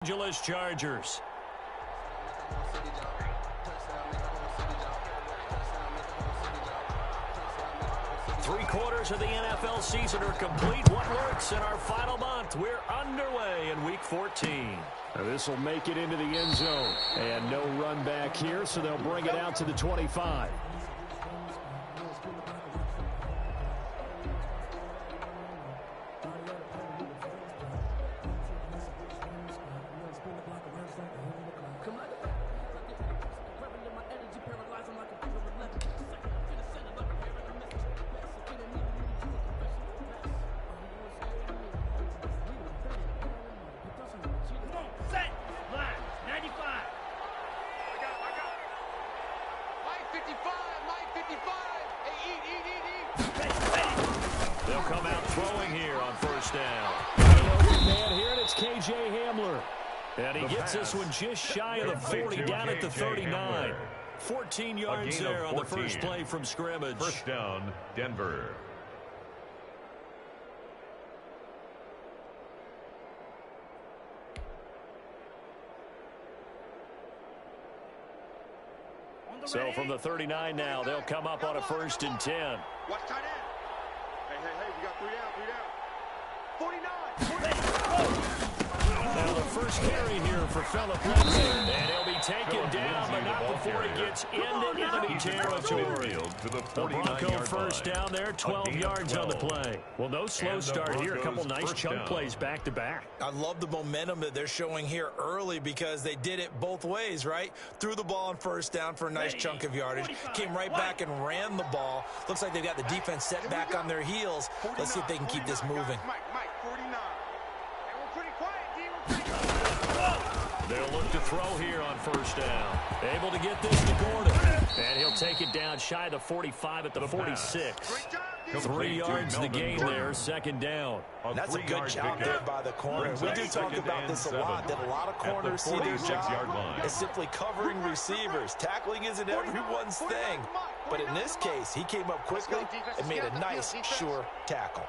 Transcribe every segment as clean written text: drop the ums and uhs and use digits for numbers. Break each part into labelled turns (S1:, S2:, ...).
S1: Angeles Chargers. Three-quarters of the NFL season are complete. What works in our final month? We're underway in Week 14. This will make it into the end zone. And no run back here, so they'll bring it out to the 25. They'll come out throwing here on first down. Man here, and it's K.J. Hamler. And he gets this one just shy of the 40, down at the 39. 14 yards there on the first play from scrimmage.
S2: First down, Denver.
S1: So from the 39 now, they'll come up on a 1st and 10.
S3: Watch tight end. Hey, we got 3 down. 49.
S1: Now the first carry here for Phillip Lindsay. And he'll be taken down, but not before he gets into enemy territory. The Bronco first down there, 12 yards on the play. Well, no slow start here. A couple nice chunk plays back to back.
S4: I love the momentum that they're showing here early because they did it both ways, right? Threw the ball on first down for a nice chunk of yardage. Came right back and ran the ball. Looks like they've got the defense set back on their heels. Let's see if they can keep this moving.
S3: Mike, 49. We're pretty quiet, D.
S1: They'll look to throw here on first down. Able to get this to Gordon. And he'll take it down shy of the 45 at the 46. 3 yards the gain there, second down.
S4: That's a good job there by the corner. We do talk about this a lot, that a lot of corners see their job as simply covering receivers. Tackling isn't everyone's thing. But in this case, he came up quickly and made a nice, sure tackle.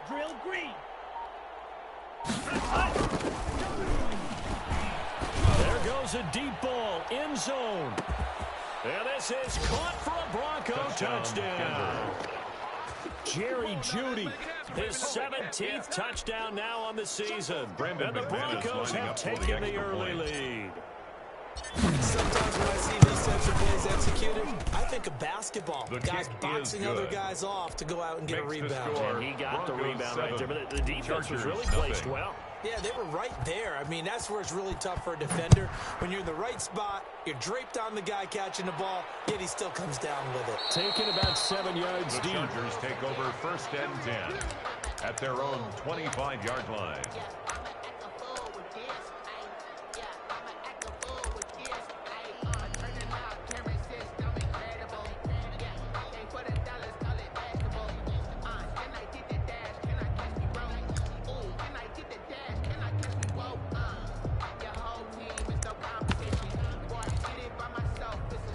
S5: Drill green.
S1: There goes a deep ball, end zone. And this is caught for a Bronco touchdown. Jerry Jeudy, his 17th touchdown now on the season. And the Broncos have taken the early lead.
S4: Sometimes when I see these types of plays executed, I think of basketball. Guys boxing other guys off to go out and get a rebound.
S1: And he got the rebound right there, but the defense was really placed well.
S4: Yeah, they were right there. I mean, that's where it's really tough for a defender. When you're in the right spot, you're draped on the guy catching the ball, yet he still comes down with it.
S1: Taking about 7 yards
S2: The
S1: deep.
S2: Chargers take over 1st and 10 at their own 25-yard line.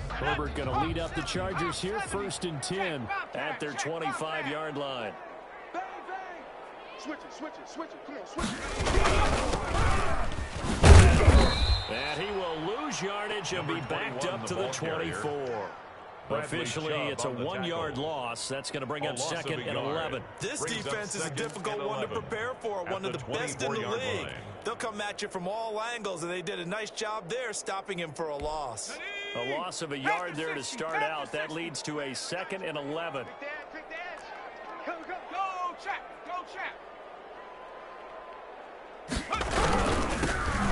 S1: Herbert going to lead up the Chargers here, 1st and 10 at their 25-yard line.
S3: Bang, bang. Switch it. Come on, switch it.
S1: And he will lose yardage and be backed up to the 24. Officially, it's a 1-yard loss. That's going to bring up 2nd and 11.
S4: This defense is a difficult one to prepare for, one of the best in the league. They'll come at you from all angles, and they did a nice job there stopping him for a loss.
S1: A loss of a yard there to start out. That leads to a 2nd and 11.
S3: Go, Chap.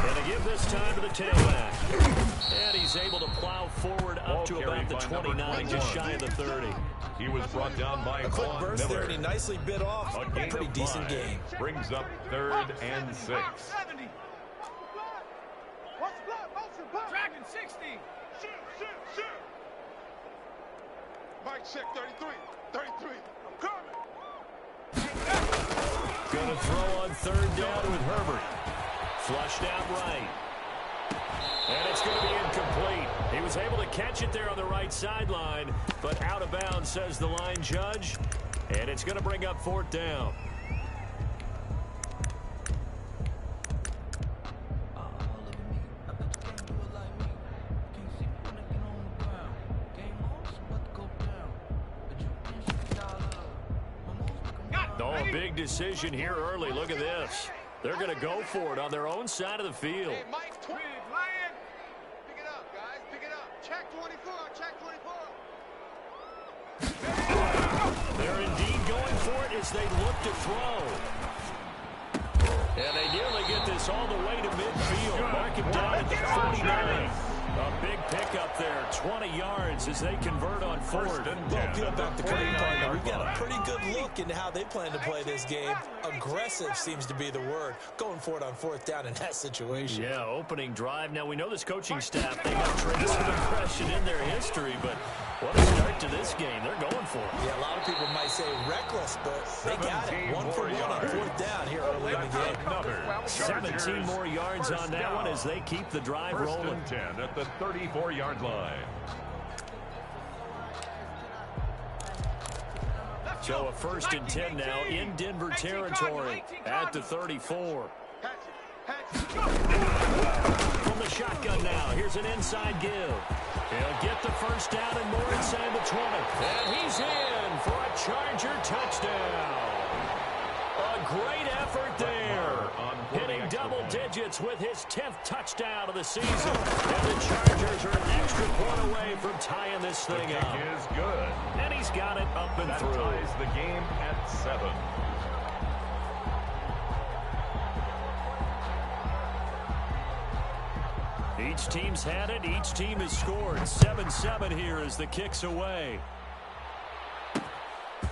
S1: And to give this time to the tailback. And he's able to plow forward up to about the 29, just shy of the 30.
S2: He was brought down by
S4: A quick burst there, and he nicely bit off a pretty decent game.
S2: Brings up 3rd and 6.
S5: Dragon 60.
S3: Shoot. Mike, check 33. I'm coming.
S1: Going to throw on 3rd down with Herbert. Flushed out right. And it's going to be incomplete. He was able to catch it there on the right sideline, but out of bounds, says the line judge. And it's going to bring up 4th down. Big decision here early. Look at this. They're going to go for it on their own side of the field.
S3: Hey, Mike, pick it up, guys. Pick it up. Check 24. Check 24.
S1: They're indeed going for it as they look to throw. And they nearly get this all the way to midfield. Mark him down at the 49. A big pickup there, 20 yards as they convert on fourth.
S4: Well, peel back the curtain, partner. We've got a pretty good look into how they plan to play this game. Aggressive seems to be the word. Going for it on fourth down in that situation.
S1: Yeah, opening drive. Now, we know this coaching staff, they got trace of aggression in their history, but what a start to this game. They're going for it.
S4: Yeah, a lot of people might say reckless, but they got it. 1 for 1 on fourth down here early in the game.
S1: 17 more yards on that one as they keep the drive rolling.
S2: 10 at the 34-yard line.
S1: So a 1st and 10 now in Denver territory at the 34. From the shotgun now, here's an inside give. He'll get the first down and more inside the 20. And he's in for a Charger touchdown. A great effort there. Hitting double digits with his 10th touchdown of the season. And the Chargers are an extra point away from tying this thing up.
S2: The kick is good.
S1: And he's got it up and through.
S2: That ties the game at 7.
S1: Each team's had it. Each team has scored. 7-7 here as the kick's away.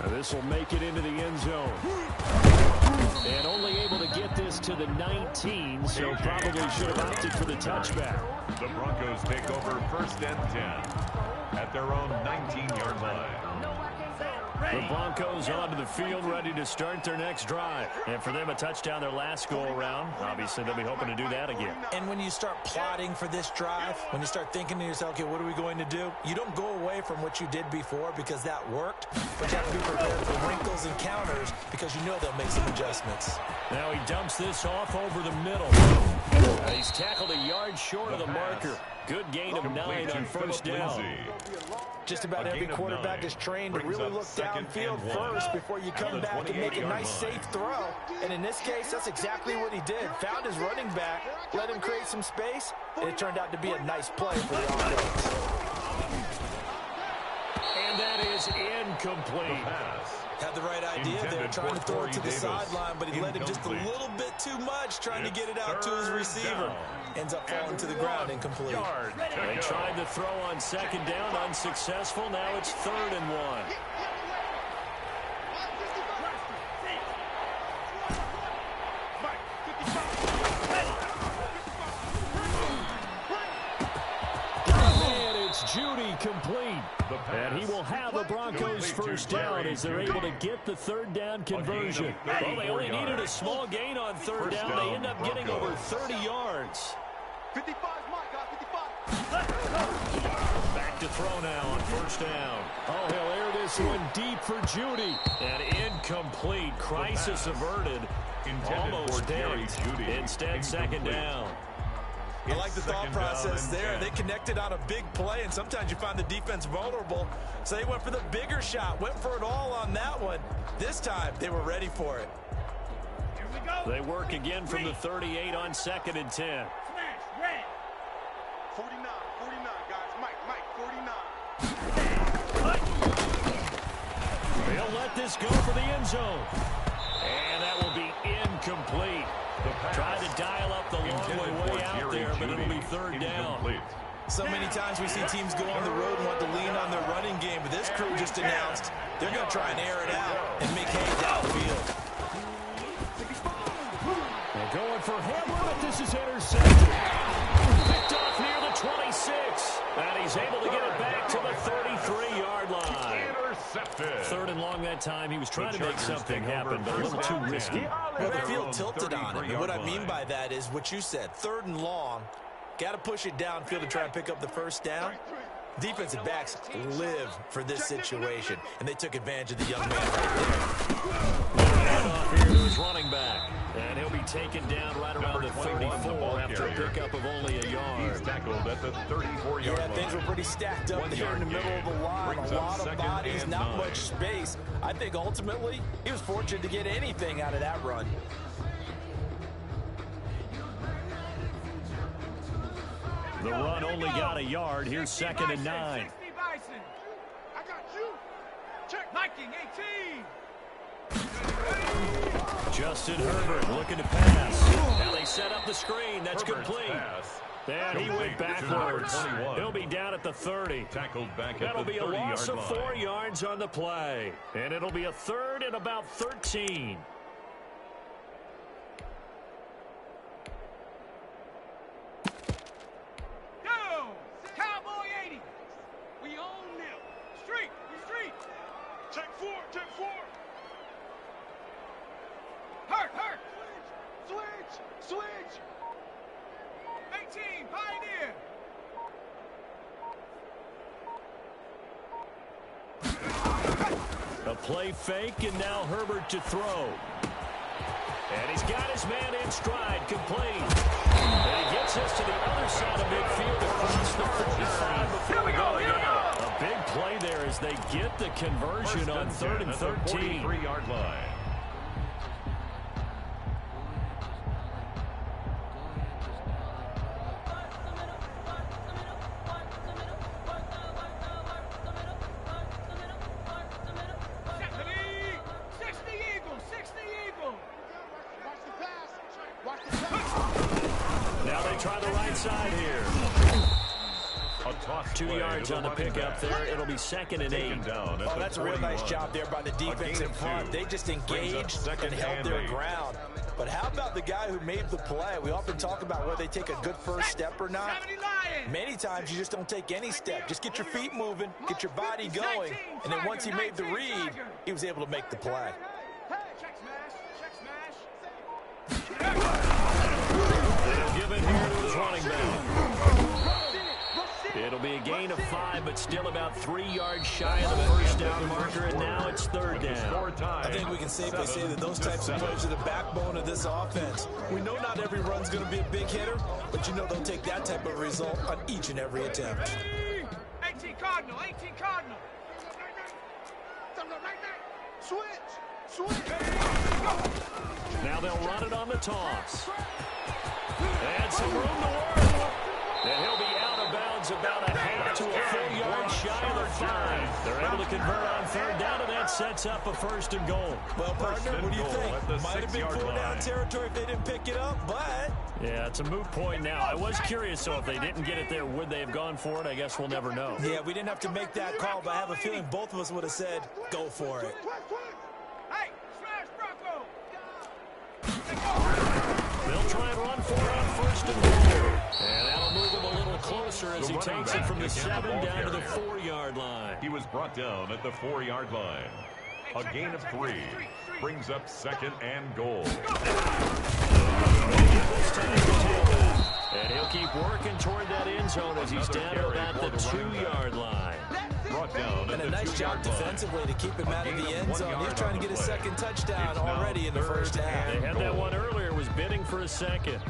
S1: This will make it into the end zone. And only able to get this to the 19, so probably should have opted for the touchback.
S2: The Broncos take over 1st and 10 at their own 19-yard line.
S1: The Broncos onto the field, ready to start their next drive. And for them, a touchdown their last go-around. Obviously, they'll be hoping to do that again.
S4: And when you start plotting for this drive, when you start thinking to yourself, okay, what are we going to do? You don't go away from what you did before because that worked, but you have to be prepared for wrinkles and counters because you know they'll make some adjustments.
S1: Now he dumps this off over the middle. He's tackled a yard short of the marker. Good gain of 9 on 1st down.
S4: Just about every quarterback is trained to really look downfield first before you come back and make a nice, safe throw. And in this case, that's exactly what he did. Found his running back, let him create some space, and it turned out to be a nice play for the offense.
S1: And that is incomplete.
S4: Had the right idea there, trying to throw it to the sideline, but he let him just a little bit too much, trying to get it out to his receiver. Ends up falling to the ground incomplete.
S1: They tried to throw on 2nd down, unsuccessful. Now it's 3rd and 1. And it's Judy complete. And he will have the Broncos 1st down as they're able to get the 3rd down conversion. Well, they only needed a small gain on 3rd down. They end up getting over 30 yards.
S3: 55, Mike, 55.
S1: Back to throw now on 1st down. Oh, he'll air this one deep for Judy. And incomplete. Crisis averted. Almost picked. Instead, 2nd down.
S4: I like the thought process there. They connected on a big play, and sometimes you find the defense vulnerable. So they went for the bigger shot, went for it all on that one. This time, they were ready for it.
S5: Here we go.
S1: They work again from the 38 on 2nd and 10.
S3: 49, guys. Mike, 49.
S1: They'll let this go for the end zone. And that will be incomplete. Tried to dial up the long way out there, but it'll be 3rd down.
S4: So many times we see teams go on the road and want to lean on their running game, but this crew just announced they're going to try and air it out and make hay downfield.
S1: They're going for Hamler, but this is intercepted. Picked off near the 26. And he's able to get it back to the 33-yard line.
S2: Intercepted.
S1: 3rd and long that time. He was trying to make something happen, but a little too risky.
S4: Well, the field tilted on him, and what I mean by that is what you said, 3rd and long. Got to push it downfield to try and pick up the 1st down. Defensive backs live for this situation, and they took advantage of the young man right there.
S1: it off here to his running back. And he'll be taken down right around the 34 after a pickup of only a yard.
S2: He's tackled at the 34-yard line.
S4: Things were pretty stacked up there in the middle of the line. A lot of bodies, not much space. I think ultimately he was fortunate to get anything out of that run.
S1: The run only got a yard. Here's 2nd and 9.
S5: 60 Bison.
S3: I got you. Check.
S5: Viking 18.
S1: Justin Herbert looking to pass. Now they set up the screen. That's complete. And he went backwards. He'll be down at the 30.
S2: Tackled back at
S1: That'll
S2: the
S1: be a
S2: 30-yard
S1: loss of
S2: line.
S1: 4 yards on the play. And it'll be a 3rd and about 13.
S5: Go! Cowboy 80. We own them. Street.
S3: Check 4. Check 4.
S5: Hurt.
S3: Switch.
S5: 18. Pioneer.
S1: A play fake, and now Herbert to throw. And he's got his man in stride, complete. And he gets us to the other side of midfield across the 45 before going out. A big play there as they get the conversion on 3rd and 13.
S2: 43-yard line.
S1: Now they try the right side here. 2 yards on the pickup there. It'll be 2nd and 8.
S4: Oh, that's a real nice job there by the defense in front. They just engaged and held their ground. But how about the guy who made the play? We often talk about whether they take a good first step or not. Many times you just don't take any step. Just get your feet moving, get your body going. And then once he made the read, he was able to make the play.
S5: Check smash.
S1: They'll give it here to his running back. It'll be a gain of 5, but still about 3 yards shy of the first down marker, and now it's 3rd down.
S4: I think we can safely say that those types of plays are the backbone of this offense. We know not every run's going to be a big hitter, but you know they'll take that type of result on each and every attempt.
S5: 18 Cardinal.
S3: Switch.
S1: Now they'll run it on the toss. And some room to work. And he'll be out of bounds about a half to a full yard shy of the 5. They're able to convert on 3rd down, and that sets up a 1st and goal.
S4: Well, partner, what do you think? Might have been 4-down territory if they didn't pick it up, but...
S1: Yeah, it's a moot point now. I was curious, so if they didn't get it there, would they have gone for it? I guess we'll never know.
S4: Yeah, we didn't have to make that call, but I have a feeling both of us would have said, go for it.
S5: Hey, smash Bronco.
S1: They'll try and run for it on 1st and goal. And that'll move him a little closer as he takes it from the 7 down to the 4-yard line.
S2: He was brought down at the 4-yard line. A gain of 3 brings up 2nd and goal.
S1: And he'll keep working toward that end zone as he's down at the 2-yard line.
S2: Brought down
S4: And a nice job defensively to keep him out of the end zone. He's trying to get a 2nd touchdown already in the first half.
S1: They had that one earlier, was bidding for a 2nd.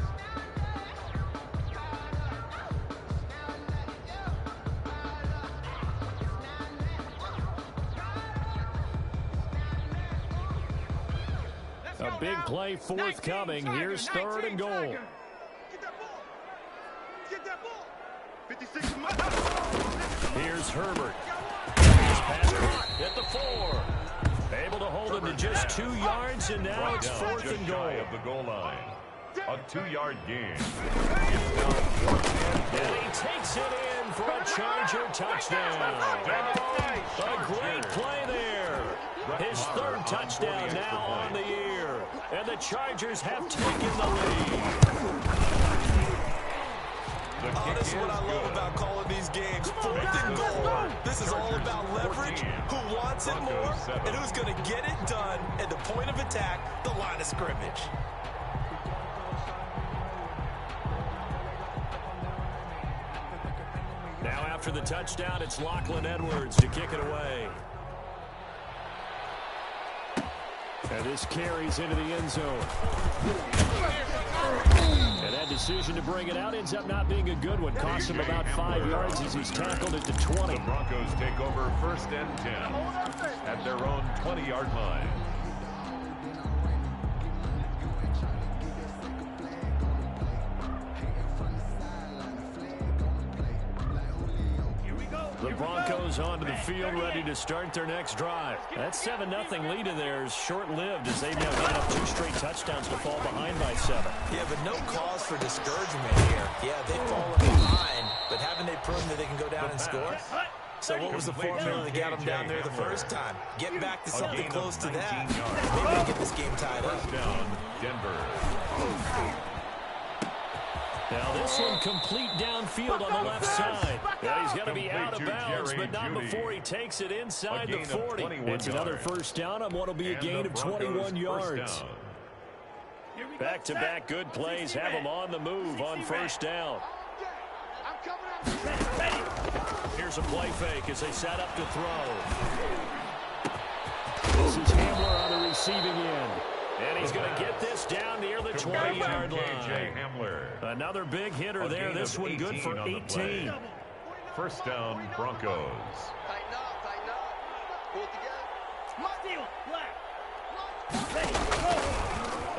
S1: A big play forthcoming. Here's 3rd and goal.
S3: Get that ball. 56.
S1: Here's Herbert. His pass at the 4. Able to hold him to just 2 yards, and now it's 4th and goal.
S2: Of the goal line. A 2-yard gain.
S1: And he takes it in for a Charger touchdown. A great play there. His 3rd touchdown now on the year. And the Chargers have taken the lead.
S4: Oh, this is what I love about calling these games. 4th and goal. This is all about leverage, who wants it more, and who's going to get it done at the point of attack, the line of scrimmage.
S1: Now after the touchdown, it's Lachlan Edwards to kick it away. And this carries into the end zone. And that decision to bring it out ends up not being a good one. Costs him about 5 yards as he's tackled it to 20.
S2: The Broncos take over 1st and 10 at their own 20-yard line.
S1: The Broncos onto the field, ready to start their next drive. That 7-0 lead of theirs short-lived as they've now given up 2 straight touchdowns to fall behind by 7.
S4: Yeah, but no cause for discouragement here. Yeah, they've fallen behind, but haven't they proven that they can go down and score? So what was the formula that got them down there the first time? Get back to something close to that. Maybe they get this game tied up.
S2: First down, Denver.
S1: Now this one complete downfield on the left side. Yeah, he's going to be out of bounds, but not before he takes it inside the 40. It's another first down on what will be a gain of 21 yards. Back-to-back good plays have him on the move on first down. Here's a play fake as they set up to throw. This is Hamler on the receiving end. And he's going to get this down near the 20-yard line. Another big hitter there. This one good for 18.
S2: First down, Broncos.
S3: Tighten up. Pull it together.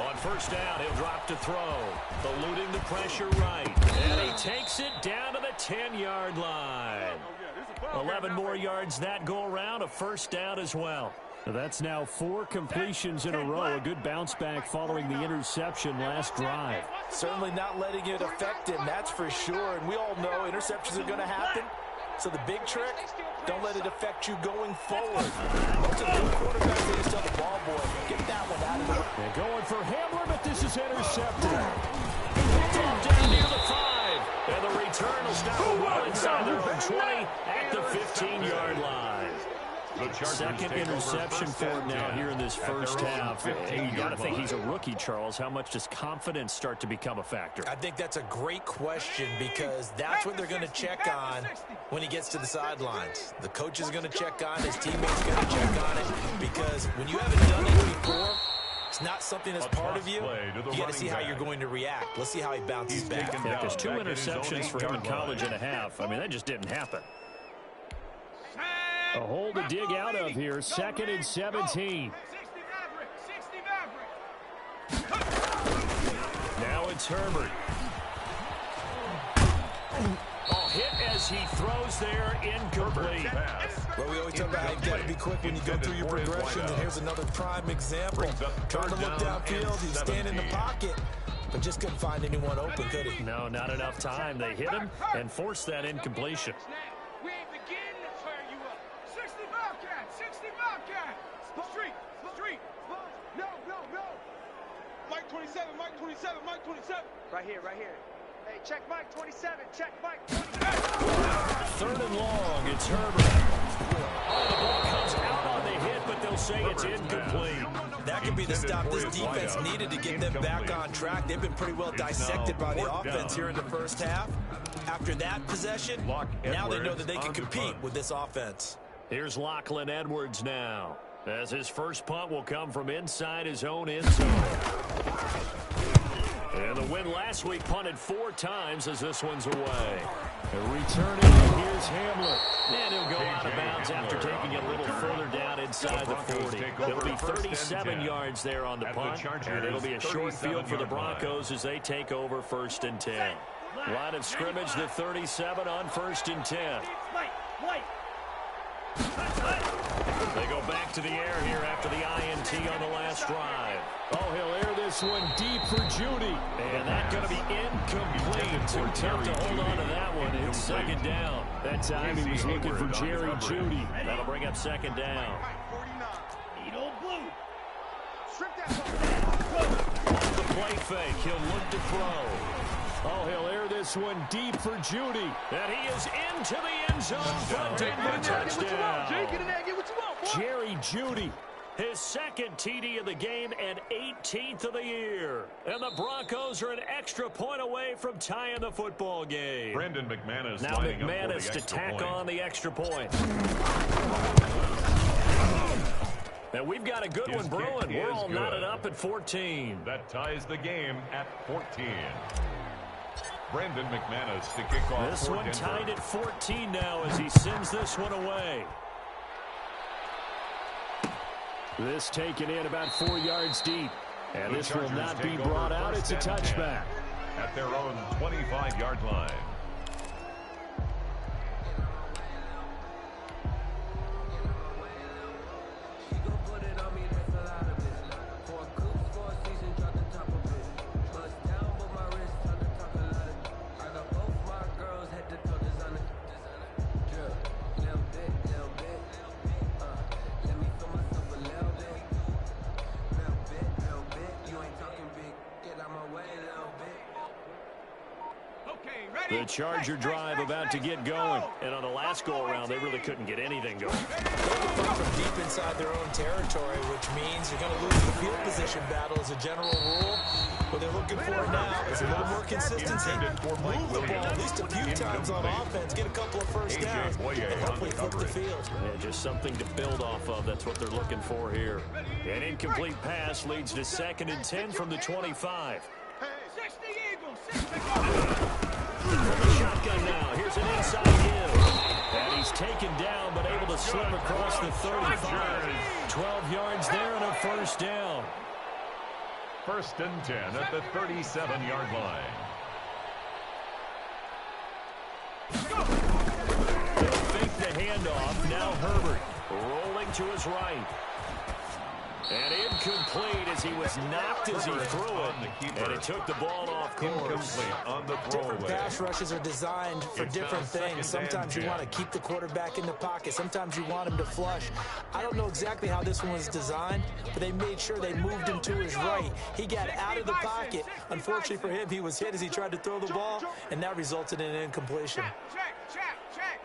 S1: On first down, he'll drop to throw. Eluding the pressure right. And he takes it down to the 10-yard line. 11 more yards that go around. A first down as well. That's now 4 completions in a row. A good bounce back following the interception last drive.
S4: Certainly not letting it affect him, that's for sure. And we all know interceptions are going to happen. So the big trick, don't let it affect you going forward. Most of the good quarterbacks, they just tell the ball boy, get that one out of the way.
S1: And going for Hamler, but this is intercepted. Down near the 5. And the return will stop well inside their own 20 at the 15-yard line. Second interception for him now here in this first half. You got to think he's a rookie, Charles. How much does confidence start to become a factor?
S4: I think that's a great question because that's what they're going to check on when he gets to the sidelines. The coach is going to check on, his teammates are going to check on it because when you haven't done it before, it's not something that's part of you. You got to see how you're going to react. Let's see how he bounces back.
S1: Yeah, because 2 interceptions for him in college and a half. I mean, that just didn't happen. A hole to dig out of here. 2nd and 17. Now it's Herbert. Oh, hit as he throws there, incomplete.
S4: Well, we always talk about how you've got to be quick when you go through your progressions, and here's another prime example. Trying to look downfield, he's standing in the pocket, but just couldn't find anyone open, could he?
S1: No, not enough time. They hit him and forced that incompletion.
S5: We ain't beginning to tear you up. 60 Bobcats, 60 Bobcats. Street.
S3: No. Mike 27. Right here. Hey, check Mike 27. Check Mike 27.
S1: 3rd and long. It's Herbert. Oh, the ball comes out on the hit, but they'll say it's incomplete.
S4: That could be the stop this defense needed to get them back on track. They've been pretty well dissected by the offense here in the first half. After that possession, now they know that they can compete with this offense.
S1: Here's Lachlan Edwards now, as his first punt will come from inside his own end zone. And the win last week punted 4 times as this one's away. Returning, here's Hamler. And he'll go out of bounds after taking it a little further down inside the 40. It'll be 37 yards there on the punt, and it'll be a short field for the Broncos as they take over 1st and 10. Line of scrimmage, the 37 on 1st and 10. They go back to the air here after the INT on the last drive. Oh, he'll air this one deep for Judy. And that's going to be incomplete. Too tough to hold on to that one. It's 2nd down. That time he was looking for Jerry Judy. That'll bring up 2nd down.
S5: Eat old blue.
S1: On the play fake, he'll look to throw. Oh, he'll air this one deep for Judy. And he is into the end zone for a Denver touchdown. Jerry Judy, his 2nd TD of the game and 18th of the year. And the Broncos are an extra point away from tying the football game.
S2: Brandon McManus
S1: now McManus to tack on the extra point. And we've got a good one brewing. We're all knotted up at 14.
S2: That ties the game at 14. Brandon McManus to kick off.
S1: This one tied at 14 now as he sends this one away. This taken in about 4 yards deep. And this will not be brought out. It's a touchback.
S2: At their own 25-yard line.
S1: The Charger drive about to get going. And on the last go-around, they really couldn't get anything going.
S4: They're from deep inside their own territory, which means you're going to lose the field position battle as a general rule. What they're looking for now is a little more consistency. Move the ball at least a few times on offense, get a couple of first downs, and hopefully flip the field.
S1: Yeah, just something to build off of. That's what they're looking for here. An incomplete pass leads to 2nd and 10 from the 25.
S5: 60 Eagles, 60
S1: From the shotgun now. Here's an inside give. And he's taken down, but able to slip across the 35. 12 yards there and a first down.
S2: 1st and 10 at the 37-yard line.
S1: They'll fake the handoff. Now Herbert rolling to his right. And incomplete as he was knocked as he threw it. And he took the ball off course.
S2: On the
S4: Different pass rushes are designed for different things. Sometimes you want to keep the quarterback in the pocket. Sometimes you want him to flush. I don't know exactly how this one was designed, but they made sure they moved him to his right. He got out of the pocket. Unfortunately for him, he was hit as he tried to throw the ball, and that resulted in an incompletion.
S5: Check.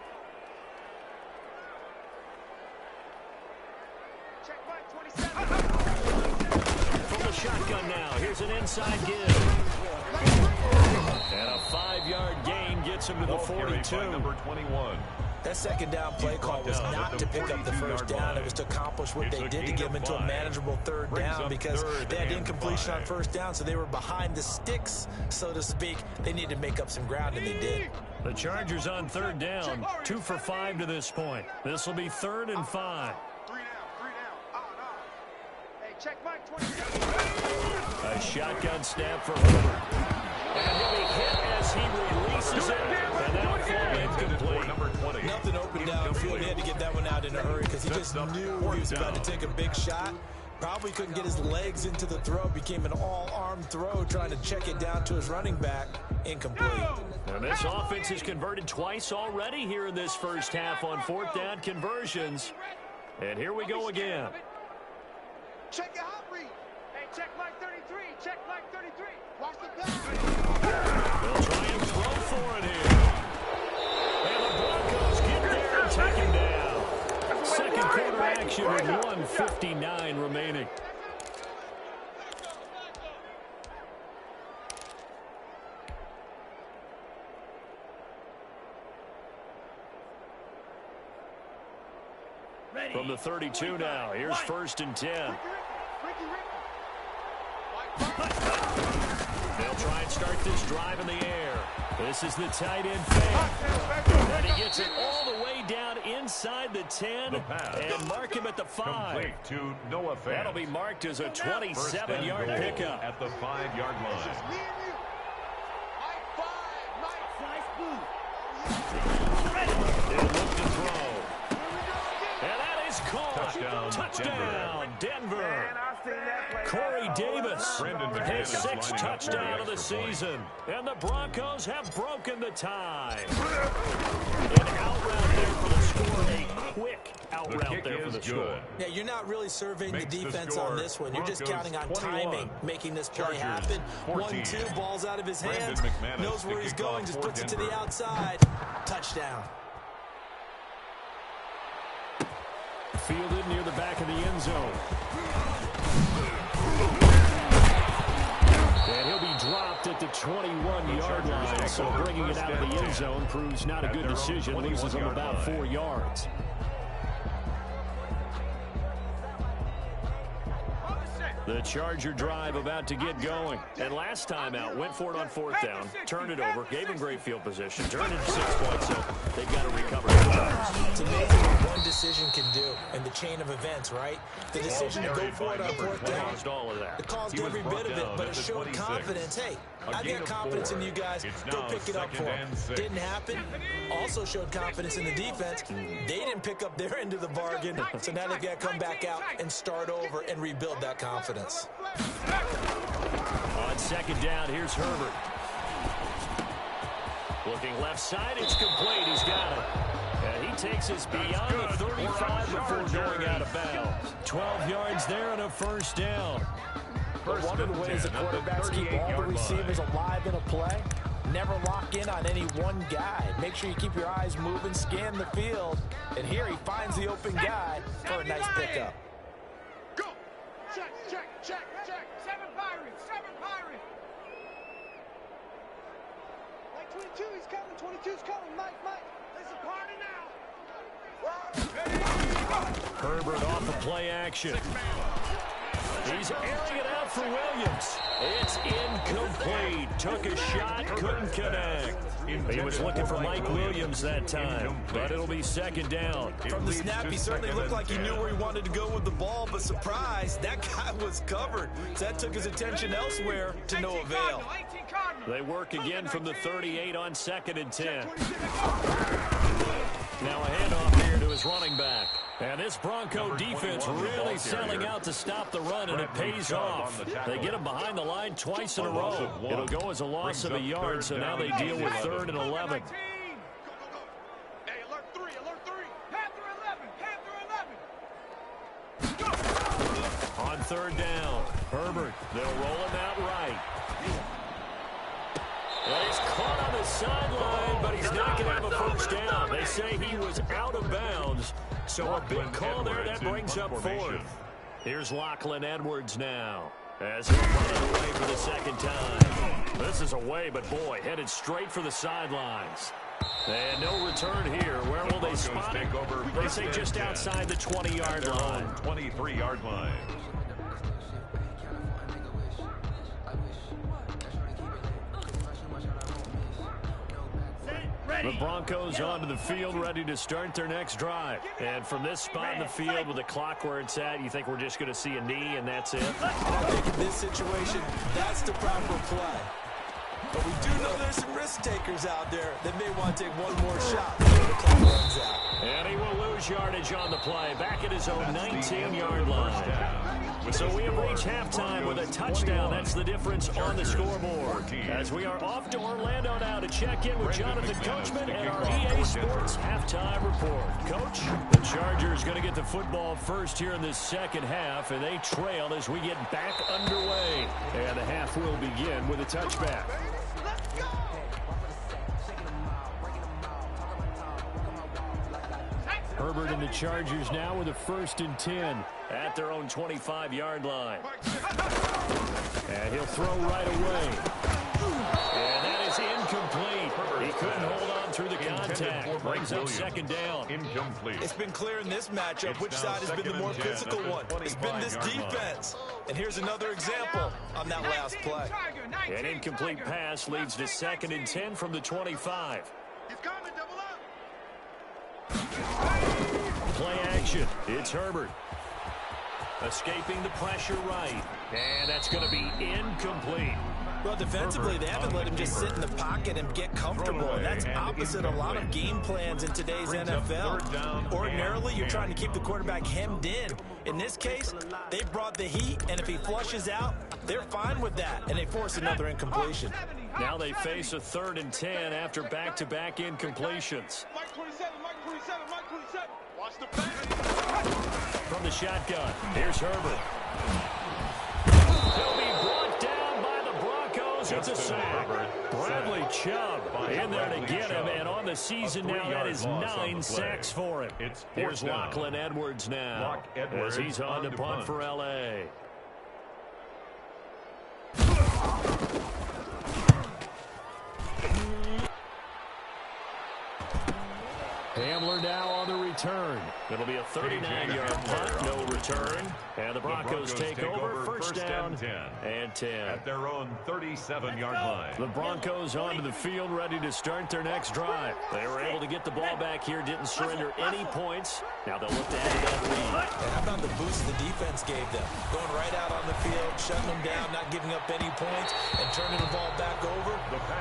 S1: From the shotgun now. Here's an inside give. And a 5-yard gain gets him to the 42.
S2: Number 21.
S4: That second down play call was not to pick up the first down. It was to accomplish what they did to get them into a manageable third down because they had incompletion on first down, so they were behind the sticks, so to speak. They needed to make up some ground, and they did.
S1: The Chargers on 3rd down. 2 for 5 to this point. This will be 3rd and 5.
S3: 3 down. Hey, check Mike 27.
S1: A shotgun snap for Herbert. And he'll be hit as he releases it. And that'll fall incomplete.
S4: Nothing open downfield. He had to get that one out in a hurry because he just knew he was about to take a big shot. Probably couldn't get his legs into the throw. Became an all-arm throw trying to check it down to his running back. Incomplete.
S1: And this offense has converted twice already here in this first half on 4th down conversions. And here we go again.
S3: Check your hot read. Hey, check Mike 33. Check Mike 33. Watch the pass.
S1: They'll try and throw for it here. And the Broncos get there and take him down. Second quarter action with 1:59 remaining. From the 32 now, here's 1st and 10. They'll try and start this drive in the air. This is the tight end fake. And he gets it all the way down inside the 10 and mark him at the 5.
S2: Complete to Noah Fant.
S1: That'll be marked as a 27-yard pickup.
S2: At the 5-yard line.
S1: They'll look to throw. And that is caught. Touchdown, Denver. Corey Davis, his 6th touchdown of the season. And the Broncos have broken the tie. An out route there for the score. A quick out route there for the score.
S4: Yeah, you're not really surveying the defense on this one. You're just counting on timing, making this play happen. 1-2, ball's out of his hands. Knows where he's going, just puts it to the outside. Touchdown.
S1: Fielded near the back of the end zone. And he'll be dropped at the 21-yard line, so bringing it out of the end zone proves not a good decision. Loses him about 4 yards. The Charger drive about to get going. And last time out, went for it on fourth down, turned it over, gave them great field position, turned it into 6 points, so they've got to recover.
S4: It's amazing what one decision can do in the chain of events, right? The decision to go for it on fourth down, it caused every bit of it, but it showed confidence. Hey, I've got confidence in you guys. Go pick it up for them. Didn't happen. Also showed confidence in the defense. They didn't pick up their end of the bargain, so now they've got to come back out and start over and rebuild that confidence.
S1: On second down, here's Herbert. Looking left side, it's complete. He's got it. And he takes us beyond the 35 before going out of bounds. 12 yards there and a first down.
S4: But one of the ways the quarterbacks keep all the receivers alive in a play, never lock in on any one guy. Make sure you keep your eyes moving, scan the field, and here he finds the open guy for a nice pickup.
S3: Go! Check, check, check, check.
S5: 7 Pirates, 7 Pirates.
S6: Mike 22, he's coming. 22's coming. Mike.
S5: There's a party now.
S1: Herbert off the play action. He's airing it out for Williams. It's incomplete. Took a shot, couldn't connect. He was looking for Mike Williams that time, but it'll be second down.
S4: From the snap, he certainly looked like he knew where he wanted to go with the ball, but surprise, that guy was covered. So that took his attention elsewhere to no avail.
S1: They work again from the 38 on second and 10. Now a handoff here to his running back. And this Bronco defense really selling out to stop the run, and it pays off. They get him behind the line twice in a row. It'll go as a loss of a yard, so now they deal with 3rd and 11.
S3: Hey, alert 3, alert 3.
S5: Panther 11, Panther 11.
S1: On 3rd down, Herbert, they'll roll him out right. Well, he's caught on the sideline, but he's not going to have a first down. They say he was out of bounds, so a big call there. That brings up 4th. Here's Lachlan Edwards now, as he'll run it away for the second time. This is away, but boy, headed straight for the sidelines. And no return here. Where will they spot it? They say just outside the 20-yard line.
S2: 23-yard line.
S1: The Broncos onto the field, ready to start their next drive. And from this spot in the field with the clock where it's at, you think we're just going to see a knee and that's it?
S4: And I think in this situation, that's the proper play. But we do know there's some risk takers out there that may want to take one more shot before the clock runs out.
S1: And he will lose yardage on the play, back at his own 19-yard line. So we have reached halftime with a touchdown. That's the difference on the scoreboard. As we are off to Orlando now to check in with Jonathan Coachman and our EA Sports halftime report. Coach, the Chargers going to get the football first here in this second half, and they trail as we get back underway. And the half will begin with a touchback. Herbert and the Chargers now with a 1st and 10 at their own 25-yard line. And he'll throw right away. And that is incomplete. He couldn't hold on through the contact. Brings up second down.
S2: Incomplete.
S4: It's been clear in this matchup which side has been the more physical one. It's been this defense. And here's another example on that last play.
S1: An incomplete pass leads to 2nd and 10 from the 25.
S3: He's coming, double up.
S1: Play action. It's Herbert. Escaping the pressure right. And that's going to be incomplete.
S4: Well, defensively, they haven't let him just sit in the pocket and get comfortable. And that's opposite a lot of game plans in today's NFL. Ordinarily, you're trying to keep the quarterback hemmed in. In this case, they brought the heat, and if he flushes out, they're fine with that, and they force another incompletion.
S1: Now they face a 3rd and 10 after back-to-back incompletions.
S3: Mike 27, Mike 27, Mike 27. Watch the back.
S1: From the shotgun, here's Herbert. He'll be brought down by the Broncos. It's a sack. Bradley Chubb in there to get him, and on the season now, that is 9 sacks for him. Here's Lachlan Edwards now, as he's on to punt for L.A. Hamler now on the return. It'll be a 39-yard punt, no return. And the Broncos take over first down and 10.
S2: At their own 37-yard line.
S1: The Broncos onto the field, ready to start their next drive. They were able to get the ball back here, didn't surrender any points. Now they'll look to add to that lead.
S4: And how about the boost the defense gave them? Going right out on the field, shutting them down, not giving up any points, and turning the ball back over.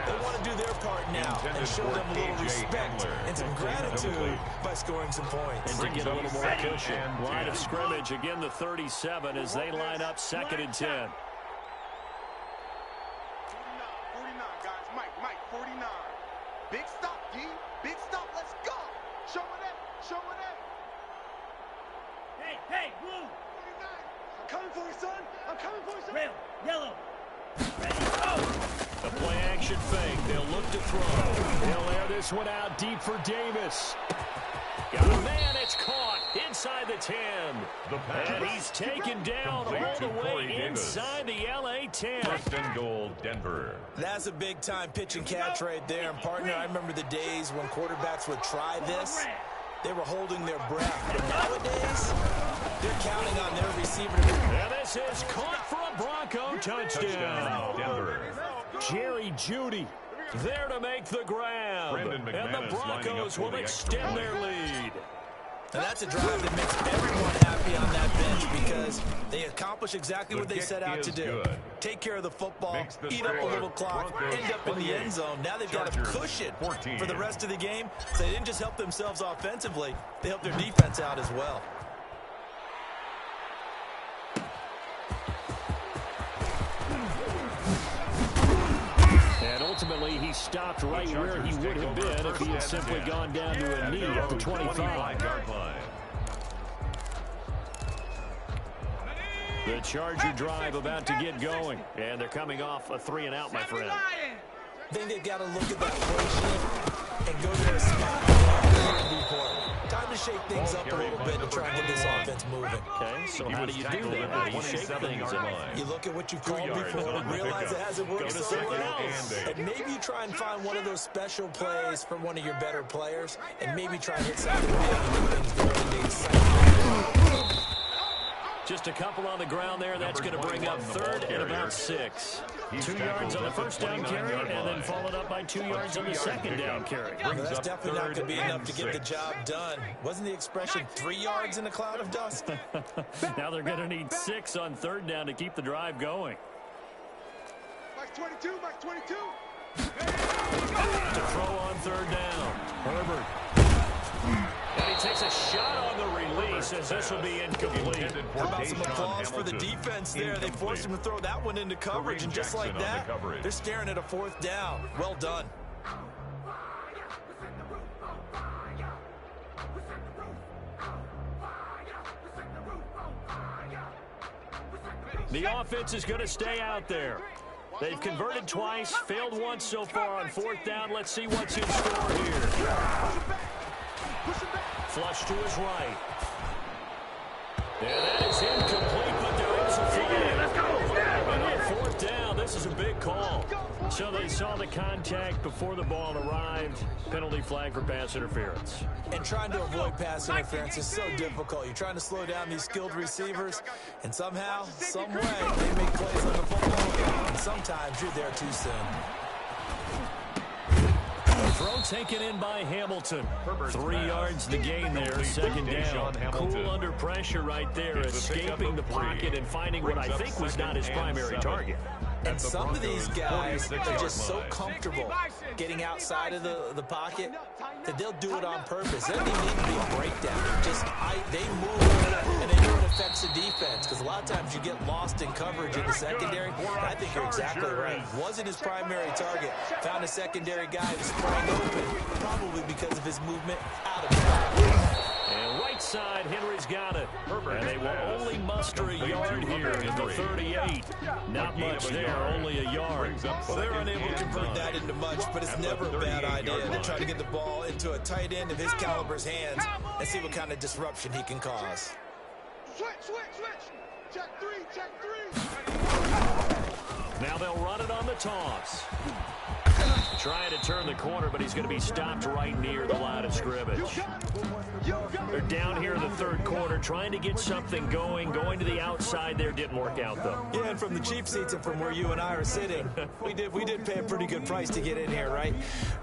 S4: They want to do their part now and show them a little respect and some gratitude by scoring some points.
S1: And to get a little more cushion. Line of scrimmage, again the 37 as they line up 2nd and 10.
S3: 49, guys. Mike, 49. Big stop, D. Big stop. Let's go. Show it up. Show it up.
S5: Hey, blue.
S6: 49. I'm coming for you, son. I'm coming for you, son.
S5: Red, yellow. Ready, go.
S1: The play action fake. They'll look to throw. They'll air this one out deep for Davis. Got a man. It's caught inside the 10. And he's taken down all the way inside the LA 10.
S2: First and goal, Denver.
S4: That's a big-time pitch and catch right there. And, partner, I remember the days when quarterbacks would try this. They were holding their breath. But nowadays, they're counting on their receiver to
S1: And this is caught for a Bronco touchdown.
S2: Denver.
S1: Jerry Jeudy there to make the grab. And the Broncos will extend their lead.
S4: And that's a drive that makes everyone happy on that bench because they accomplish exactly what they set out to do. Take care of the football, eat up a little clock, end up in the end zone. Now they've got a cushion for the rest of the game. So they didn't just help themselves offensively, they helped their defense out as well.
S1: And ultimately, he stopped right where he would have been if he had simply gone down to a knee at the 25-yard line. The Charger drive about to get going. And they're coming off a 3-and-out, my friend.
S4: I think they've got to look at that play sheet and go to a spot. Time to shake things up a little bit to try and get this offense moving.
S1: Okay, so how do you do that? How do you shake things up?
S4: You look at what you've called before and realize it hasn't worked somewhere else. And maybe you try and find one of those special plays from one of your better players and maybe try and hit something big and get things going.
S1: Just a couple on the ground there. That's going to bring up 3rd and about 6. 2 yards on the first down carry, and then followed up by 2 yards on the second down carry.
S4: Well, that's definitely not going to be enough to get the job done. Wasn't the expression 3 yards in a cloud of dust?
S1: Now they're going to need 6 on 3rd down to keep the drive going.
S3: Mike 22, Mike 22.
S1: To throw on 3rd down. Herbert. And he takes a shot on the release as this will be incomplete.
S4: How about some applause for the defense there? They forced him to throw that one into coverage, and just like that, they're staring at a 4th down. Well done.
S1: The offense is going to stay out there. They've converted twice, failed once so far on 4th down. Let's see what's in store here. Flush to his right. And that is incomplete, but there is a flag. Let's go. And on 4th down, this is a big call. So they saw the contact before the ball arrived. Penalty flag for pass interference.
S4: And trying to avoid pass interference is so difficult. You're trying to slow down these skilled receivers, and somehow, some way, they make plays on the football, and sometimes you're there too soon.
S1: Throw taken in by Hamilton. 3 yards the gain there, 2nd down. Cool under pressure right there, escaping the pocket and finding what I think was not his primary target.
S4: And some of these guys are just so comfortable getting outside of the pocket that they'll do it on purpose. There doesn't need to be a breakdown. They move and they know it affects the defense because a lot of times you get lost in coverage in the secondary. And I think you're exactly right. Wasn't his primary target. Found a secondary guy who sprang open, probably because of his movement out of the pocket.
S1: And right side, Henry's got it. And they will only muster a yard here in the 38. Not much there, only a yard.
S4: Well, they were unable to convert that into much, but it's never a bad idea to try to get the ball into a tight end of his caliber's hands and see what kind of disruption he can cause.
S3: Switch. Check 3.
S1: Now they'll run it on the toss. Trying to turn the corner, but he's going to be stopped right near the line of scrimmage. They're down here in the third quarter, trying to get something going. Going to the outside there didn't work out, though.
S4: Yeah, and from the cheap seats and from where you and I are sitting, we did pay a pretty good price to get in here, right?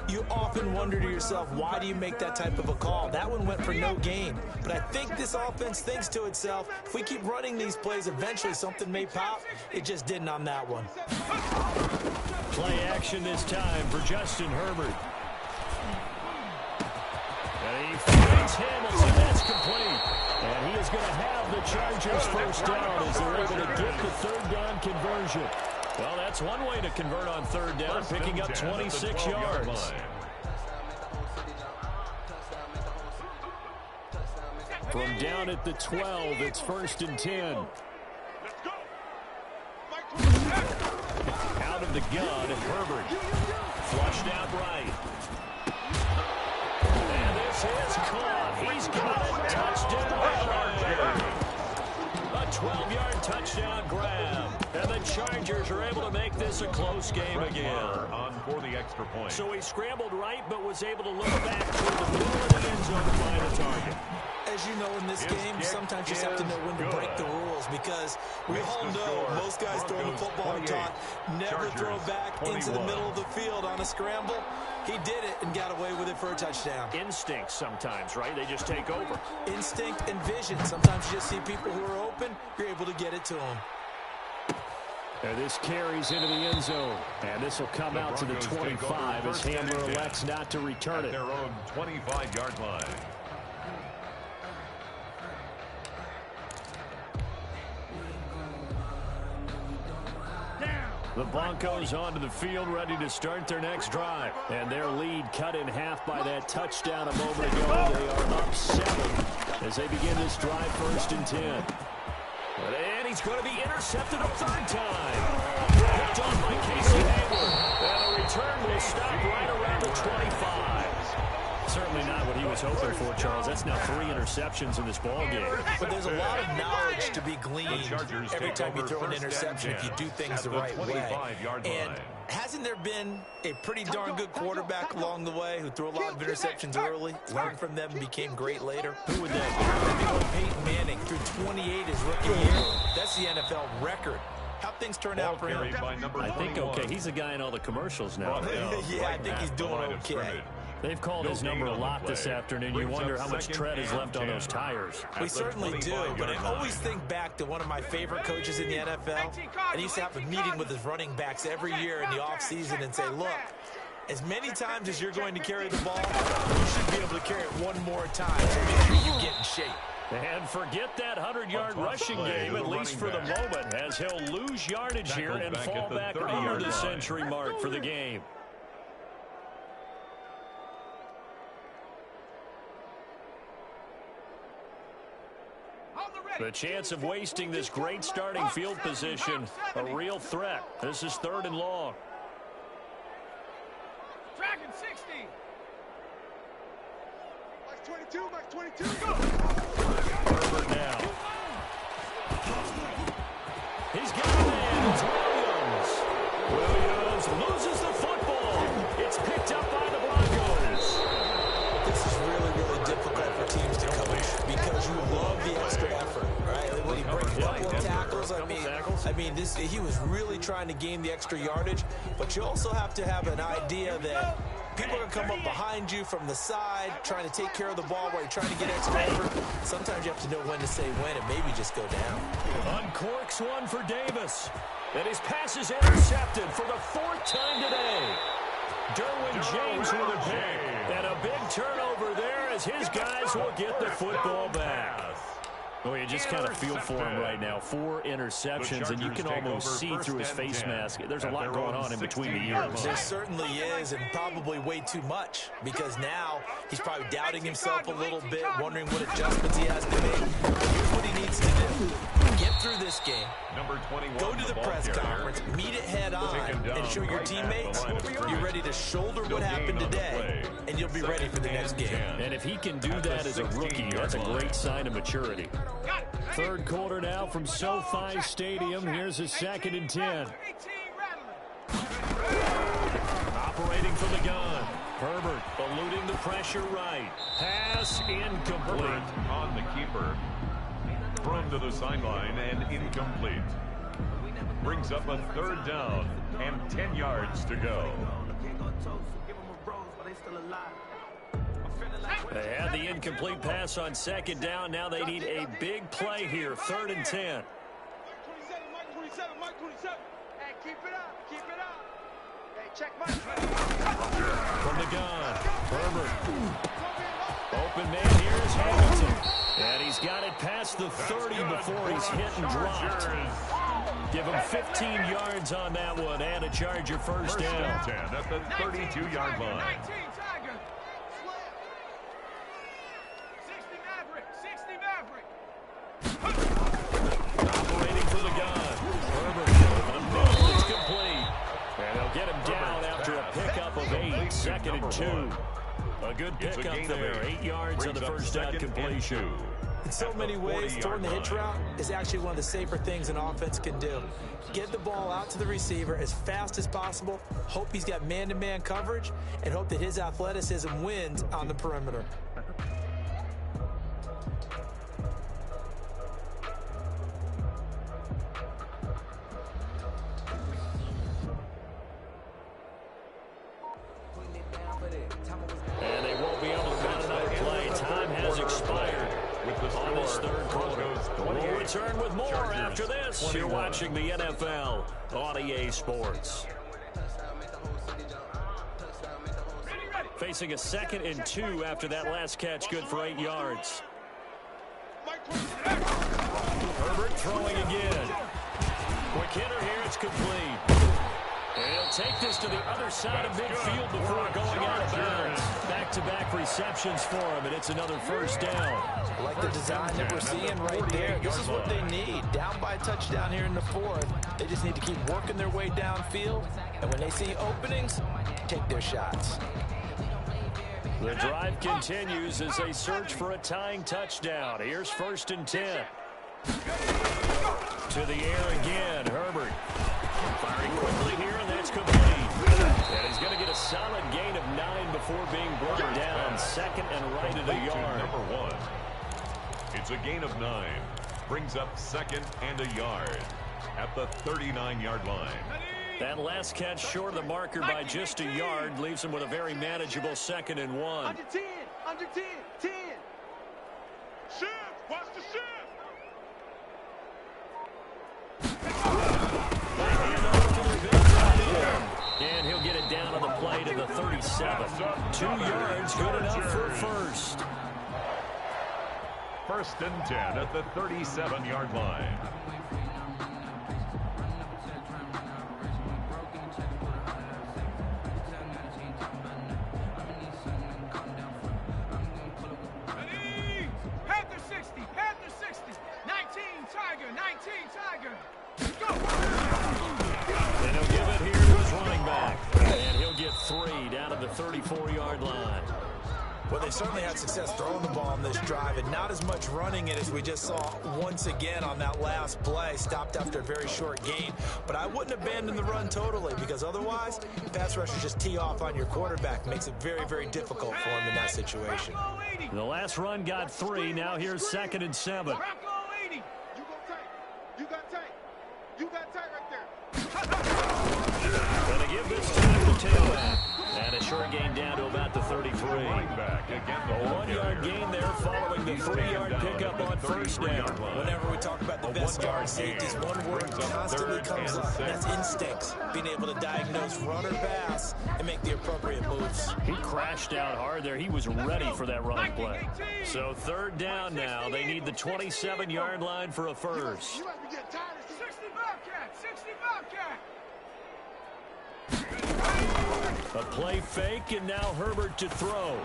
S4: You often wonder to yourself, why do you make that type of a call? That one went for no gain. But I think this offense thinks to itself, if we keep running these plays, eventually something may pop. It just didn't on that one.
S1: Play action this time for Justin Herbert. And he finds Hamilton. That's complete. And he is going to have the Chargers first down as they're able to get the third down conversion. Well, that's one way to convert on third down, picking up 26 yards. From down at the 12, it's 1st and 10. Out of the gun, Herbert. Flushed out right. And this is caught. He's got it. Touchdown. A 12-yard touchdown grab. And the Chargers are able to make this a close game again.
S2: On for the extra point.
S1: So he scrambled right, but was able to look back toward the middle of the end zone to find a target.
S4: As you know, in this game, sometimes you just have to know when to break the rules, because we all know most guys throwing the football are taught never throw back into the middle of the field on a scramble. He did it and got away with it for a touchdown.
S1: Instinct sometimes, right? They just take over.
S4: Instinct and vision. Sometimes you just see people who are open, you're able to get it to them.
S1: And this carries into the end zone. And this will come out to the 25 as Hamler elects not to return it.
S2: Their own 25-yard line.
S1: The Broncos onto the field, ready to start their next drive. And their lead cut in half by that touchdown a moment ago. They are up 7 as they begin this drive, 1st and 10. And he's going to be intercepted a third time. Picked off by Casey Hayward. And the return will stop right around the 25. Certainly not what he was hoping for, Charles. That's now 3 interceptions in this ball game.
S4: But there's a lot of knowledge to be gleaned every time you throw an interception if you do things the right way. And hasn't there been a pretty darn good quarterback along the way who threw a lot of interceptions early, learned from them, and became great later?
S1: Who would that be?
S4: Peyton Manning threw 28 his rookie year. That's the NFL record. How things turn out for him?
S1: I think okay. He's a guy in all the commercials now.
S4: Yeah, I think he's doing okay.
S1: They've called his number a lot this afternoon. You wonder how much tread is left on those tires.
S4: We certainly do, but I always think back to one of my favorite coaches in the NFL. And he used to have a meeting with his running backs every year in the offseason and say, look, as many times as you're going to carry the ball, you should be able to carry it one more time to make sure you get in shape.
S1: And forget that 100-yard rushing game, at least for the moment, as he'll lose yardage here and fall back under the century mark for the game. The chance of wasting this great starting field position, a real threat. This is 3rd and long.
S5: Dragon 60.
S6: Max 22, Max 22.
S1: Herbert now. He's got a man. It's Williams. Williams loses the football. It's picked up by the Broncos.
S4: This is really, really difficult for teams to coach because you love the extra effort, right? When he breaks a couple of tackles, I mean, he was really trying to gain the extra yardage, but you also have to have an idea that people are going to come up behind you from the side, trying to take care of the ball while you're trying to get extra effort. Sometimes you have to know when to say when and maybe just go down.
S1: Uncorks one for Davis. And his pass is intercepted for the 4th time today. Derwin James with a pick. And a big turnover there as his guys will get the football back. Oh, you just kind of feel for him right now. 4 interceptions, and you can almost see through his face mask. There's a lot going on in between the ears.
S4: There certainly is, and probably way too much, because now he's probably doubting himself a little bit, wondering what adjustments he has to make. Here's what he needs to do. Get through this game. Go to the press conference, meet it head on, and show your teammates you're ready to shoulder what happened today, and you'll be ready for the next game.
S1: And if he can do that as a rookie, that's a great sign of maturity. 3rd quarter now from SoFi Stadium. Here's a 2nd and 10. Operating from the gun. Herbert eluding the pressure right. Pass incomplete.
S2: Herbert on the keeper. Thrown to the sideline and incomplete. Brings up a third down and 10 yards to go.
S1: They had the incomplete pass on second down. Now they need a big play here. 3rd and 10.
S3: Mike 27, Mike 27. Hey, keep it up, keep it up. Hey, check Mike.
S1: From the gun, Herbert. Open man here is Hamilton. And he's got it past the 30 before he's hit and dropped. Give him 15 yards on that one and a Charger first down.
S2: 10 at the 32-yard line.
S5: 19 Tiger. 60 Maverick. 60 Maverick.
S1: Operating from the gun. Herbert over the middle. It's complete. And they'll get him down after a pickup of 8. 2nd and 2. A good pickup there. 8 yards on the first down completion.
S4: In so many ways, throwing the hitch route is actually one of the safer things an offense can do. Get the ball out to the receiver as fast as possible, hope he's got man-to-man coverage, and hope that his athleticism wins on the perimeter.
S1: And they won't be able to run another play. Time has expired on this third quarter. We'll return with more after this. You're watching the NFL on EA Sports. Facing a 2nd and 2 after that last catch, good for 8 yards. Herbert throwing again. Quick hitter here, it's complete. And he'll take this to the other side of midfield before going out of bounds. Back-to-back receptions for him, and it's another first down.
S4: I like the design that we're seeing right there. This is what they need. Down by a touchdown here in the 4th. They just need to keep working their way downfield. And when they see openings, take their shots.
S1: The drive continues as they search for a tying touchdown. Here's 1st and 10. To the air again, Herbert. Firing quickly here, and that's complete. And he's going to get a solid gain of 9 before being brought down. 2nd and right at a yard.
S2: Number 1. It's a gain of 9. Brings up 2nd and a yard at the 39-yard line.
S1: That last catch short of the marker by just a yard leaves him with a very manageable 2nd and 1.
S3: Under 10, under 10, 10. Shift, watch the shift.
S1: And he'll get it down on the play to the 37. 2 yards, good enough for a first.
S2: 1st and 10 at the 37-yard line.
S5: Ready? Panther 60. Panther 60. 19 Tiger. 19 Tiger. Go.
S1: And he'll give it here to his running back. And he'll get 3 down to the 34-yard line.
S4: Well, they certainly had success throwing the ball on this drive and not as much running it as we just saw once again on that last play. Stopped after a very short gain. But I wouldn't abandon the run totally because otherwise, pass rushers just tee off on your quarterback. Makes it very, very difficult for him in that situation.
S1: The last run got 3. Now here's 2nd and 7.
S3: You go tight. You got tight. You got tight right there.
S1: Going to give this time to tailback. And a short gain down to about the 33.
S2: Back again,
S1: A 1-yard gain there following the 3-yard pickup on first down.
S4: Whenever we talk about the best guard safeties, one word constantly comes up, and that's instincts. Being able to diagnose run or pass and make the appropriate moves.
S1: He crashed out hard there. He was ready for that running play. So 3rd down now. They need the 27-yard line for a first.
S3: You might be getting tired of
S5: 60 Bobcat. 60 Bobcat.
S1: A play fake, and now Herbert to throw.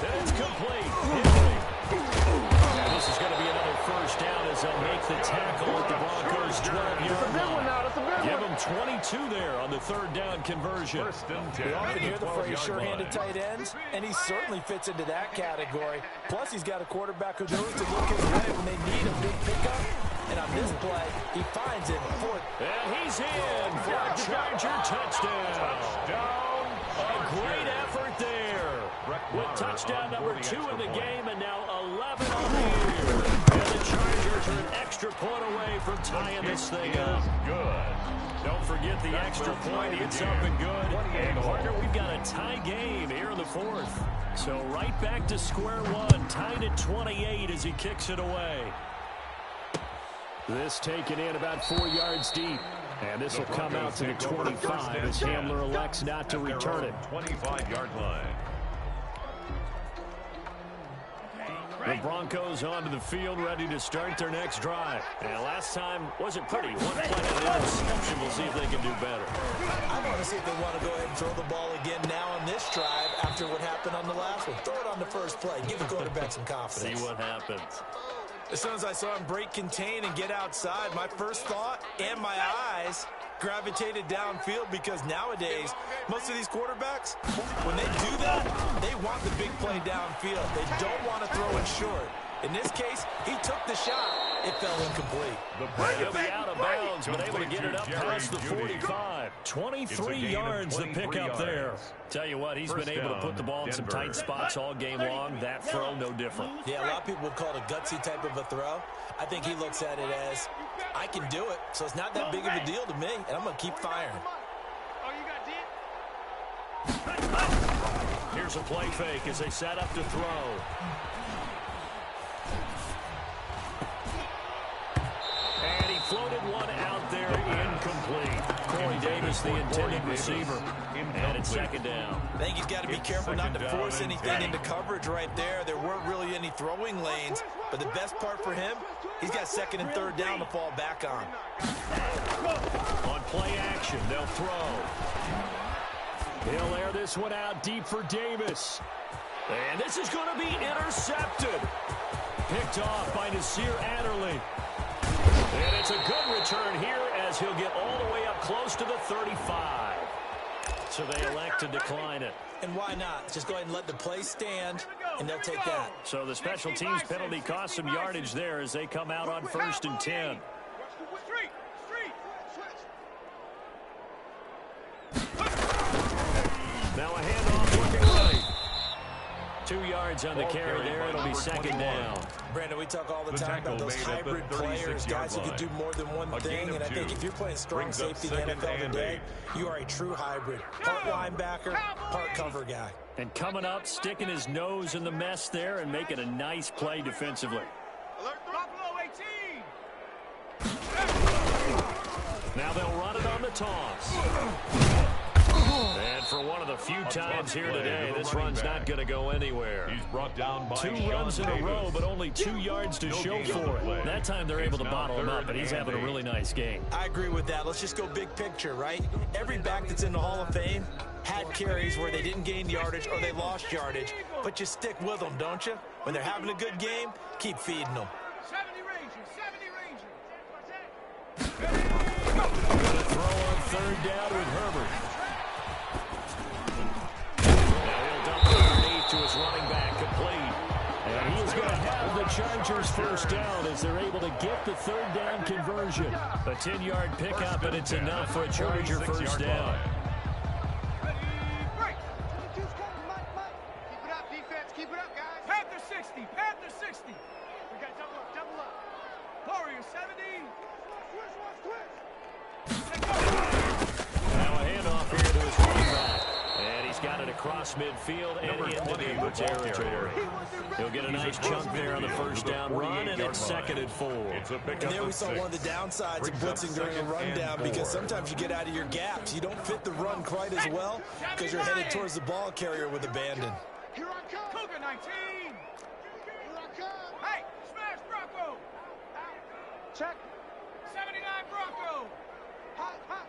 S1: And it's complete. Henry. And this is going to be another first down as they'll make the tackle at the Broncos' 12-yard line. Give them 22 there on the 3rd down conversion.
S2: 1st and 10.
S4: We often hear the phrase sure-handed tight ends, and he certainly fits into that category. Plus, he's got a quarterback who knows to look his way when they need a big pickup. And on this play, he finds it.
S1: And he's in for a Charger touchdown.
S2: Touchdown,
S1: Touchdown number 2 in the game, and now 11 on the year. And the Chargers are an extra point away from tying this thing up.
S2: Good.
S1: Don't forget the extra point. It's up and good. And Harder, we've got a tie game here in the 4th. So right back to square one, tied at 28 as he kicks it away. This taken in about 4 yards deep. And this will come out to the 25 as Hamler elects not to return it.
S2: 25-yard line.
S1: The Broncos onto the field, ready to start their next drive. And last time wasn't pretty. One play and an interception. We'll see if they can do better.
S4: I want to see if they want to go ahead and throw the ball again now on this drive after what happened on the last one. Throw it on the first play. Give the quarterback some confidence.
S1: See what happens.
S4: As soon as I saw him break contain and get outside, my first thought and my eyes gravitated downfield, because nowadays, most of these quarterbacks, when they do that, they want the big play downfield. They don't want to throw it short. In this case, he took the shot. It fell incomplete.
S1: He'll be out of bounds, but able to get it up past the 45. 23 yards to pick up there. Tell you what, he's been able to put the ball in some tight spots all game long. That throw, no different.
S4: Yeah, a lot of people would call it a gutsy type of a throw. I think he looks at it as, I can do it, so it's not that big of a deal to me, and I'm going to keep firing.
S1: Here's a play fake as they set up to throw. And he floated one out there, incomplete. Corey Davis, the intended receiver. And it's second down.
S4: I think he's got to be careful not to force anything into coverage right there. There weren't really any throwing lanes, but the best part for him, he's got second and third down to fall back on.
S1: On play action, they'll throw. He'll air this one out deep for Davis. And this is going to be intercepted. Picked off by Nasir Adderley. And it's a good return here as he'll get all the way up close to the 35. So they elect to decline it.
S4: And why not? Just go ahead and let the play stand, and they'll take that.
S1: So the special teams penalty cost some yardage there as they come out on 1st and 10. Now a handoff looking right. 2 yards on the carry there. It'll be second down.
S4: Brandon, we talk all the time about those hybrid players, guys who can do more than one thing. And I think if you're playing strong safety in the NFL today, you are a true hybrid. Part linebacker, part cover guy.
S1: And coming up, sticking his nose in the mess there and making a nice play defensively. Now they'll run it on the toss. And for one of the few times here today, this run's not going to go anywhere.
S2: He's brought down by
S1: 2 runs in a row, but only 2 yards to show for it. That time they're able to bottle him up, and he's having a really nice game.
S4: I agree with that. Let's just go big picture, right? Every back that's in the Hall of Fame had carries where they didn't gain yardage or they lost yardage, but you stick with them, don't you? When they're having a good game, keep feeding them.
S5: 70 Rangers, 70 Rangers.
S1: Gonna throw on third down with Herbert. To his running back, complete. And he's going to have the Chargers first down as they're able to get the third down conversion. A 10-yard pickup, and it's enough for a Charger first down.
S5: Keep it up, defense. Keep it up, guys. Panther 60. Panther 60. We got double up, double up. Warrior 70.
S1: Now a handoff here to his running back. And he's got it across midfield and into Denver territory. He'll get a nice chunk there on the first down run, and it's 2nd and 4.
S4: And there we saw one of the downsides of blitzing during a rundown, because sometimes you get out of your gaps. You don't fit the run quite as well because you're headed towards the ball carrier with abandon.
S5: Here I come. Cougar 19. Here I come. Hey, smash Bronco. Check. 79 Bronco. Hot, hot.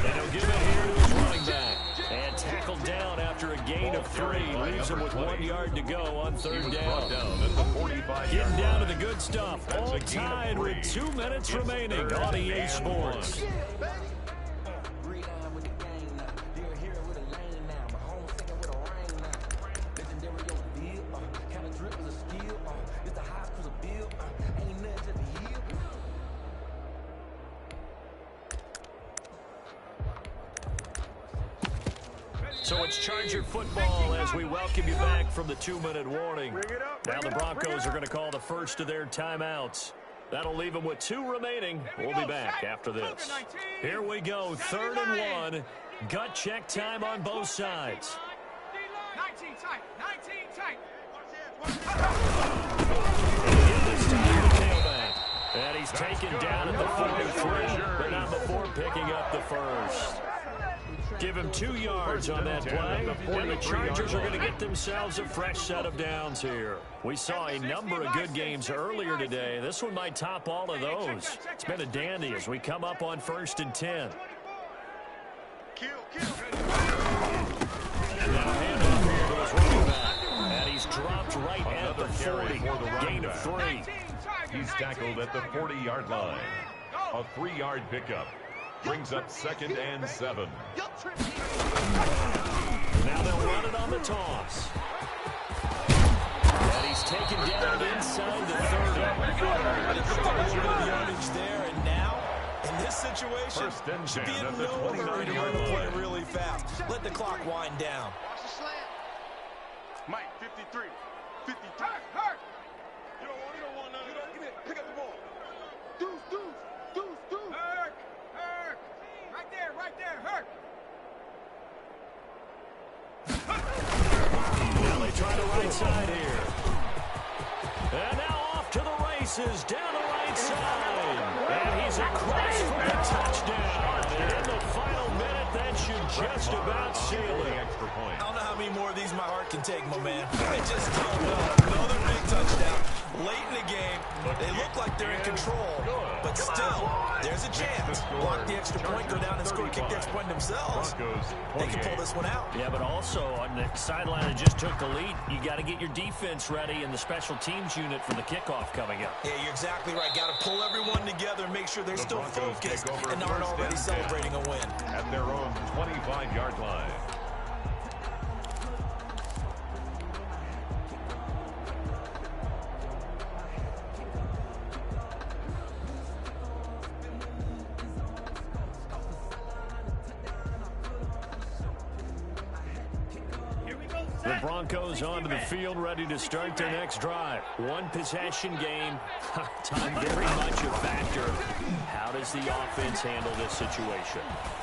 S1: And he'll give it here to his running back. And tackled down after a gain of 3. Leaves him with 1 yard to go on third down. Getting down to the good stuff. All tied with 2 minutes remaining on EA Sports. So it's Charger football as we welcome you back from the 2-minute warning. Now the Broncos are going to call the first of their timeouts. That'll leave them with 2 remaining. We'll be back after this. Here we go, 3rd and 1. Gut check time on both sides.
S5: 19 tight, 19 tight.
S1: This time the tailback. And he's taken down at the 43, but not before picking up the first. Give him 2 yards on that play, and the Chargers are going to get themselves a fresh set of downs here. We saw a number of good games earlier today. This one might top all of those. It's been a dandy as we come up on 1st and 10. Now handoff here to his running back, and he's dropped right at the 40. Gain of 3.
S2: He's tackled at the 40-yard line. A 3-yard pickup. Brings up 2nd and 7.
S1: Now they'll run it on the toss. And he's taken down inside the 30.
S4: The yardage there, and now, in this situation, should be in no hurry to run the play really fast. Let the clock wind down.
S3: Watch the slant. Mike, 53. 53. Hurt. You don't want none of that. Give me it. Pick up the ball. Deuce.
S5: Hurt. Right there, hurt.
S1: Now they try the right side here. And now off to the races, down the right side. And he's across for the touchdown. And in the final minute, that should just about seal it.
S2: Extra point.
S4: I don't know how many more of these my heart can take, my man. I just don't know. Another big touchdown. Late in the game, they look like they're in control, but still, there's a chance. Block the extra point, go down and score, kick the extra point themselves. They can pull this one out.
S1: Yeah, but also on the sideline that just took the lead, you got to get your defense ready and the special teams unit for the kickoff coming up.
S4: Yeah, you're exactly right. Got to pull everyone together and make sure they're still focused and aren't already celebrating a win.
S2: At their own 25-yard line.
S1: The Broncos onto the field, ready to start their next drive. 1 possession game. Time very much a factor. How does the offense handle this situation?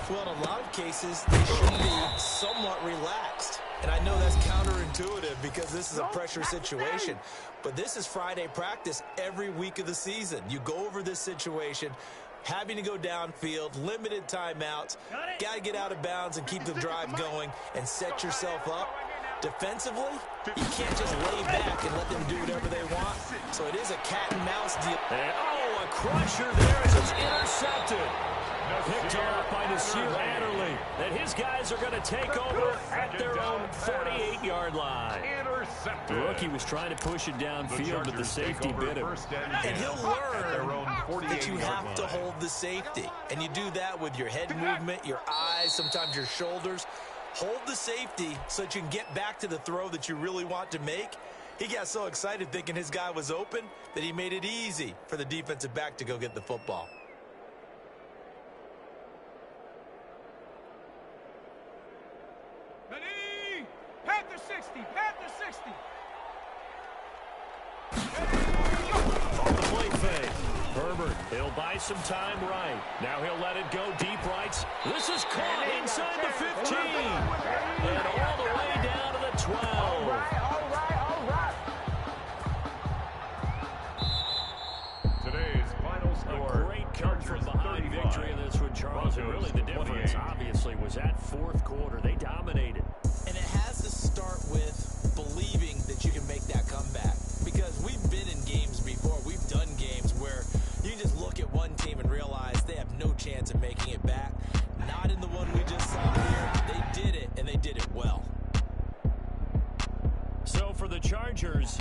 S4: Well, in a lot of cases, they should be somewhat relaxed. And I know that's counterintuitive because this is a pressure situation. But this is Friday practice every week of the season. You go over this situation, having to go downfield, limited timeouts, got to get out of bounds and keep the drive going and set yourself up. Defensively, you can't just lay back and let them do whatever they want. So it is a cat and mouse deal.
S1: And, a crusher there as it's intercepted. Picked off by Nasir Adderley. And his guys are going to take over at their own 48-yard line. The rookie was trying to push it downfield, but the safety bit him.
S4: And he'll learn that you have to hold the safety. And you do that with your head movement, your eyes, sometimes your shoulders. Hold the safety so that you can get back to the throw that you really want to make. He got so excited thinking his guy was open that he made it easy for the defensive back to go get the football.
S5: Ready? Panther 60, Panther 60.
S1: On the play fake. Herbert, he'll buy some time right. Now he'll let it go deep right. This is caught inside the 15. And all the way down to the 12.
S6: All right.
S2: Today's final score.
S1: A great come from behind victory in this one, Charles. And really the difference, obviously, was that 4th quarter. They dominated.
S4: And it has to start with believing that you can make that comeback. Because we've been in games before. We've done games where you just look at one team and realize they have no chance of making it back. Not in the one we just saw here. They did it, and they did it well.
S1: So for the Chargers,